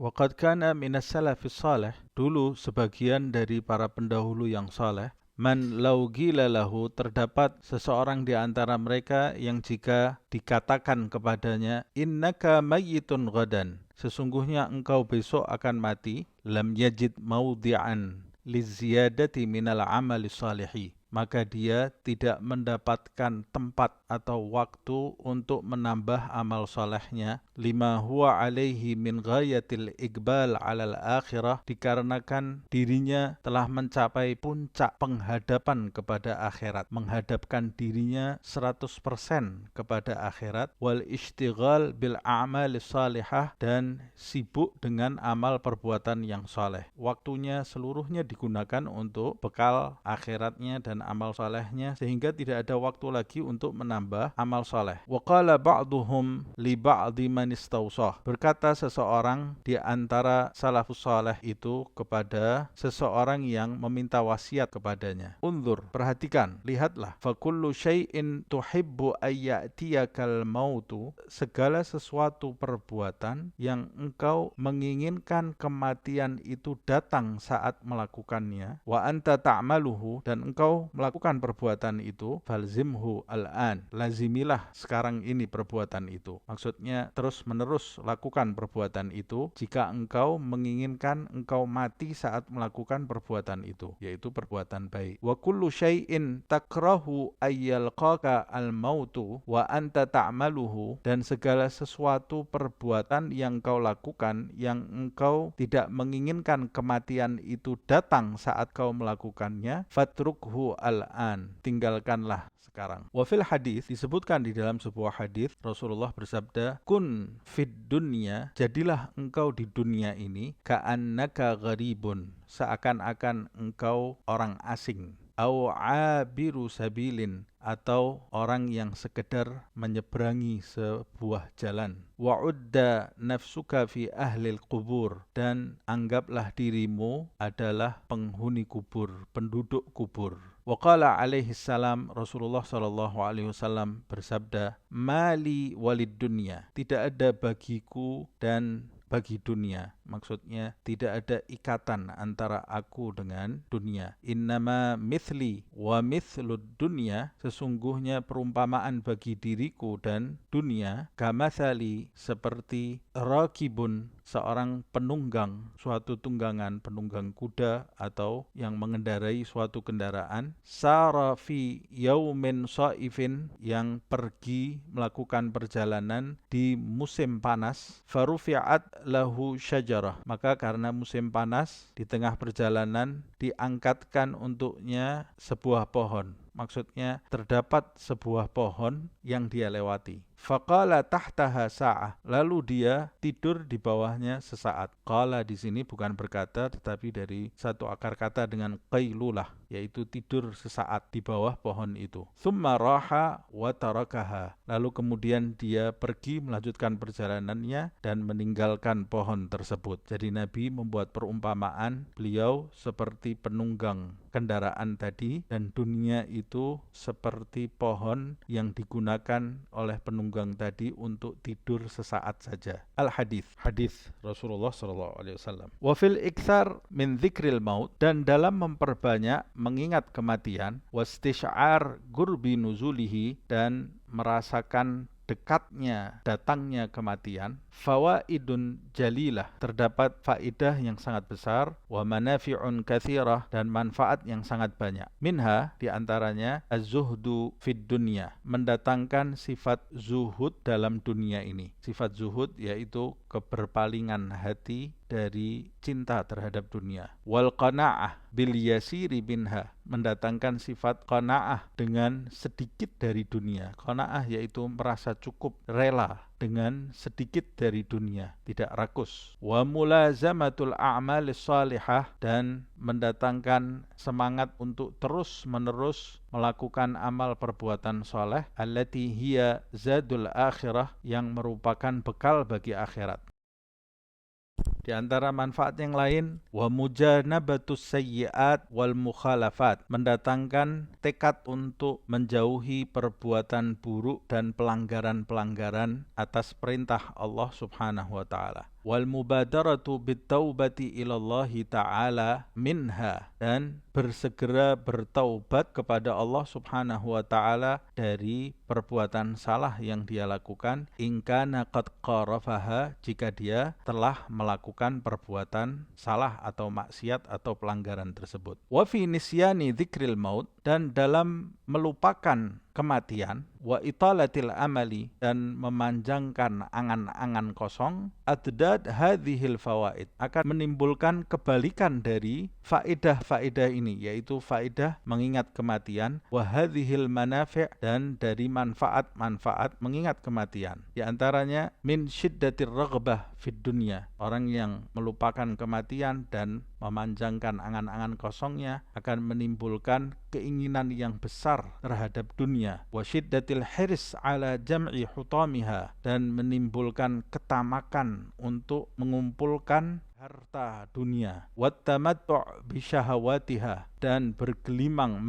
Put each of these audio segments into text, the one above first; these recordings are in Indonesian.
Waqad kana minas salafis salih, dulu sebagian dari para pendahulu yang saleh, man lau gila lahu, terdapat seseorang di antara mereka yang jika dikatakan kepadanya, innaka mayyitun ghadan, sesungguhnya engkau besok akan mati, lam yajid mawdi'an liziyadati minal amali salihi, maka dia tidak mendapatkan tempat atau waktu untuk menambah amal solehnya, lima huwa alaihi min ghayatil iqbal alal akhirah, dikarenakan dirinya telah mencapai puncak penghadapan kepada akhirat, menghadapkan dirinya 100% kepada akhirat, wal ishtighal bil a'mal salihah, dan sibuk dengan amal perbuatan yang soleh. Waktunya seluruhnya digunakan untuk bekal akhiratnya dan amal solehnya, sehingga tidak ada waktu lagi untuk menambah amal soleh. Wa qala ba'duhum li ba'di man istawsah, berkata seseorang di antara salafus soleh itu kepada seseorang yang meminta wasiat kepadanya, unzur, perhatikan, lihatlah, fa kullu syai'in tuhibbu ayyatiyakal mautu, segala sesuatu perbuatan yang engkau menginginkan kematian itu datang saat melakukannya, wa anta ta'maluhu, dan engkau melakukan perbuatan itu, falzimhu al-an, lazimilah sekarang ini perbuatan itu. Maksudnya terus menerus lakukan perbuatan itu jika engkau menginginkan engkau mati saat melakukan perbuatan itu, yaitu perbuatan baik. Wa kullu syai'in takrahu ayyalqaka al-mautu wa anta ta'maluhu, dan segala sesuatu perbuatan yang engkau lakukan yang engkau tidak menginginkan kematian itu datang saat kau melakukannya, fatrukhu al-an, tinggalkanlah sekarang. Wa fil hadis, disebutkan di dalam sebuah hadis, Rasulullah bersabda, kun fid dunya, jadilah engkau di dunia ini, ka'annaka gharibun, seakan-akan engkau orang asing, au abiru sabilin, atau orang yang sekedar menyeberangi sebuah jalan. Wa'udda nafsuka fi ahlil kubur, dan anggaplah dirimu adalah penghuni kubur, penduduk kubur. Waqala alaihi salam, Rasulullah SAW bersabda, mali walid dunya, tidak ada bagiku dan bagi dunia, maksudnya tidak ada ikatan antara aku dengan dunia. Innama mithli wa mithlud dunya, sesungguhnya perumpamaan bagi diriku dan dunia, kamathali, seperti rakibun, seorang penunggang suatu tunggangan, penunggang kuda atau yang mengendarai suatu kendaraan, sara fi yaumin shaifin, yang pergi melakukan perjalanan di musim panas, farufi'at lahu syajarah, maka karena musim panas di tengah perjalanan diangkatkan untuknya sebuah pohon, maksudnya terdapat sebuah pohon yang dia lewati. Faqala tahtaha sa'ah, lalu dia tidur di bawahnya sesaat. Qala di sini bukan berkata, tetapi dari satu akar kata dengan qailulah, yaitu tidur sesaat di bawah pohon itu. Tsumma raha wa tarakaha, lalu kemudian dia pergi melanjutkan perjalanannya dan meninggalkan pohon tersebut. Jadi Nabi membuat perumpamaan, beliau seperti penunggang kendaraan tadi, dan dunia itu seperti pohon yang digunakan oleh penunggang tadi untuk tidur sesaat saja. Al-hadis, hadis Rasulullah SAW. Wa fil iktsar min dzikril maut, dan dalam memperbanyak mengingat kematian, wastisy'ar gurbi nuzulihi, dan merasakan dekatnya datangnya kematian, fawaidun jalilah, terdapat faidah yang sangat besar, wa manafi'un katsirah, dan manfaat yang sangat banyak. Minha, diantaranya az-zuhdu fid dunya, mendatangkan sifat zuhud dalam dunia ini. Sifat zuhud yaitu keberpalingan hati dari cinta terhadap dunia. Wal qana'ah bil yasiri minha, mendatangkan sifat qana'ah dengan sedikit dari dunia. Qana'ah yaitu merasa cukup, rela dengan sedikit dari dunia, tidak rakus. Wa mulazamatul a'malis salihah, dan mendatangkan semangat untuk terus menerus melakukan amal perbuatan soleh, allati hiya zadul akhirah, yang merupakan bekal bagi akhirat. Di antara manfaat yang lain, wa mujanabatus sayyi'at wal mukhalafat, mendatangkan tekad untuk menjauhi perbuatan buruk dan pelanggaran-pelanggaran atas perintah Allah Subhanahu wa taala. wal mubadaratu bittaubati ilallahi ta'ala minha, dan bersegera bertaubat kepada Allah Subhanahu wa taala dari perbuatan salah yang dia lakukan, in kana qad qarafaha, jika dia telah melakukan perbuatan salah atau maksiat atau pelanggaran tersebut. Wa fi nisyani dzikril maut, dan dalam melupakan kematian, wa italatil amali, dan memanjangkan angan-angan kosong, adad hadhil fawaid, akan menimbulkan kebalikan dari faedah-faedah ini, yaitu faedah mengingat kematian, wa hadhil manafi', dan dari manfaat-manfaat mengingat kematian. Di antaranya min syiddatir raghbah fid dunya, orang yang melupakan kematian dan memanjangkan angan-angan kosongnya akan menimbulkan keinginan yang besar terhadap dunia, wa syiddatil hirs ala jam'i hutamiha, dan menimbulkan ketamakan untuk mengumpulkan harta dunia, wat tamattu' bi syahawatiha, dan bergelimang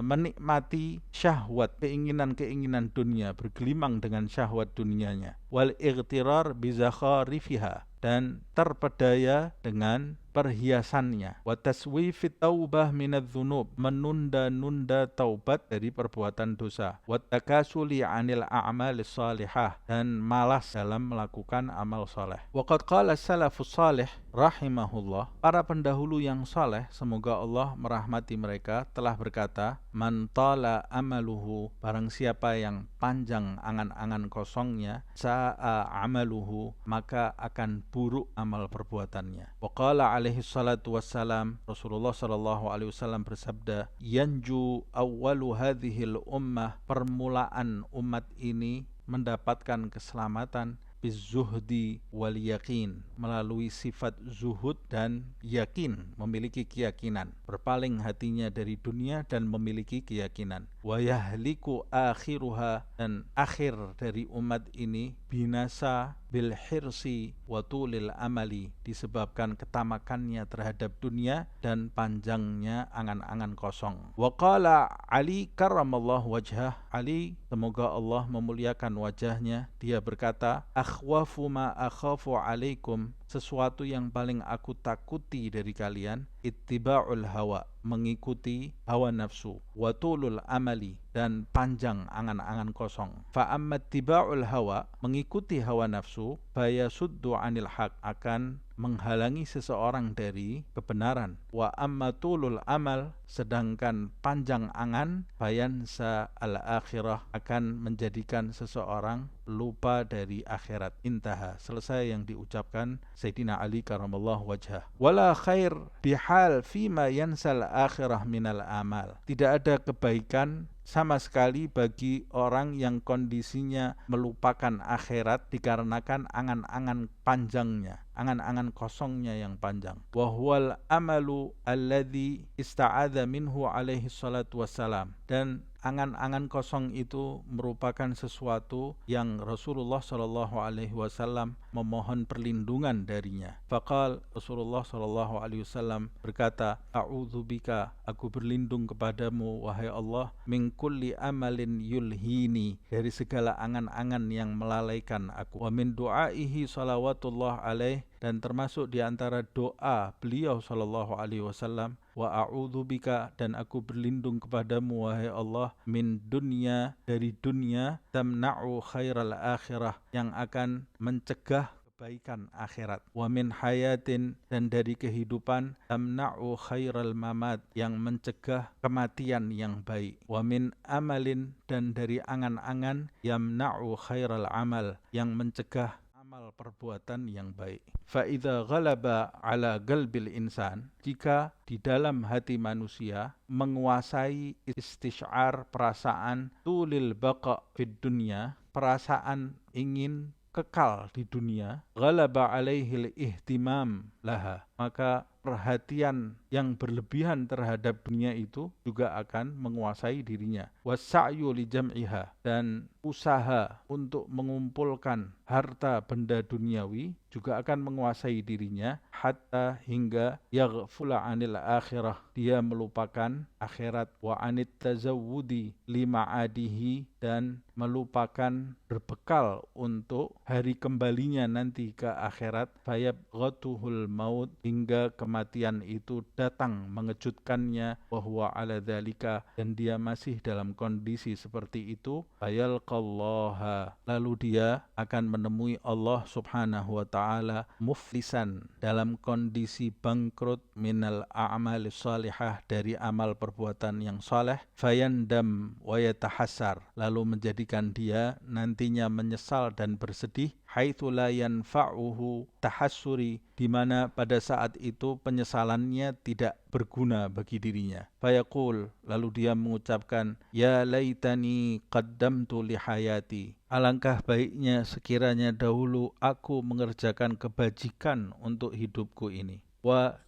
menikmati syahwat, keinginan-keinginan dunia, bergelimang dengan syahwat dunianya, wal ightirar bi zakharifiha, dan terpedaya dengan perhiasannya, wa taswifit taubah minadz-dzunub, menunda-nunda taubat dari perbuatan dosa, wa takasuli 'anil a'malis shalihah, dan malas dalam melakukan amal saleh. Wa qad qala salafus salih rahimahullah, para pendahulu yang saleh, semoga Allah merahmati mereka, telah berkata, man tala amaluhu, barang siapa yang panjang angan-angan kosongnya, sa'a amaluhu, maka akan buruk amal perbuatannya. Wa qala alaihi salatu wassalam, Rasulullah sallallahu alaihi wasallam bersabda, yanju awwalu hadhil ummah, permulaan umat ini mendapatkan keselamatan, bizuhdi wal yakin, melalui sifat zuhud dan yakin, memiliki keyakinan, berpaling hatinya dari dunia dan memiliki keyakinan. Wa yahliku akhiruha, dan akhir dari umat ini binasa bil hirsi wa tulil amali, disebabkan ketamakannya terhadap dunia dan panjangnya angan-angan kosong. Wa qala Ali karramallahu wajhah, Ali semoga Allah memuliakan wajahnya, dia berkata, akhwafu ma akhafu alaikum, sesuatu yang paling aku takuti dari kalian, ittiba'ul hawa, mengikuti hawa nafsu, wa tulul amali, dan panjang angan-angan kosong. Fa amma ittiba'ul hawa, mengikuti hawa nafsu, bayasuddu 'anil haq, akan menghalangi seseorang dari kebenaran. Wa amma tulul amal, sedangkan panjang angan, bayansa al-akhirah, akan menjadikan seseorang lupa dari akhirat. Intaha, selesai yang diucapkan Sayyidina Ali karramallahu wajhah. Wala khair bihal fima yansal akhirah minal amal, tidak ada kebaikan sama sekali bagi orang yang kondisinya melupakan akhirat dikarenakan angan-angan panjangnya, angan-angan kosongnya yang panjang. Wa huwal amalu alladzi ista'adza minhu alaihi salatu wassalam, dan angan-angan kosong itu merupakan sesuatu yang Rasulullah sallallahu alaihi wasallam memohon perlindungan darinya. Faqal, Rasulullah sallallahu alaihi wasallam berkata, a'udzubika, aku berlindung kepadamu wahai Allah, min kulli amalin yulhini, dari segala angan-angan yang melalaikan aku. Wa min du'aihi salawatullah alaih, dan termasuk di antara doa beliau sallallahu alaihi wasallam, wa a'udzubika, dan aku berlindung kepadamu wahai Allah, min dunya, dari dunia, tamna'u khairal akhirah, yang akan mencegah kebaikan akhirat. Wa min hayatin, dan dari kehidupan, tamna'u khairal mamat, yang mencegah kematian yang baik. Wa min amalin, dan dari angan-angan, yamna'u khairal amal, yang mencegah amal perbuatan yang baik. Fa'idha ghalaba ala qalbil insan, jika di dalam hati manusia menguasai istisyar, perasaan tulil baqa fid dunya, perasaan ingin kekal di dunia, ghalaba alaihil ihtimam laha, maka perhatian yang berlebihan terhadap dunia itu juga akan menguasai dirinya. Wasa'yu li jam'iha, dan usaha untuk mengumpulkan harta benda duniawi juga akan menguasai dirinya hatta hingga yaghfula anil akhirah, dia melupakan akhirat, wa anit tazawwudi lima adihi, dan melupakan berbekal untuk hari kembalinya nanti ke akhirat, fayabghatuhul maut, hingga kematian itu datang mengejutkannya, wa huwa ala dzalika, dan dia masih dalam kondisi seperti itu, fayalqallaha, lalu dia akan menemui Allah subhanahu wa ta'ala muflisan, dalam kondisi bangkrut, minal a'mali salihah, dari amal perbuatan yang saleh, fayandam wa yatahassar, lalu menjadikan dia nantinya menyesal dan bersedih, haitsu la yanfa'uhu tahassuri, di mana pada saat itu penyesalannya tidak berguna bagi dirinya. Fayaqul, lalu dia mengucapkan, ya laitani qaddamtu li hayati, alangkah baiknya sekiranya dahulu aku mengerjakan kebajikan untuk hidupku ini.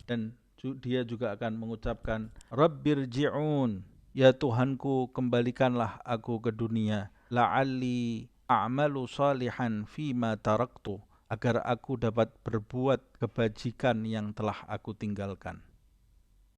Dan dia juga akan mengucapkan, Rabbirji'un, ya Tuhanku, kembalikanlah aku ke dunia, la'alli a'malu salihan fima taraktu, agar aku dapat berbuat kebajikan yang telah aku tinggalkan.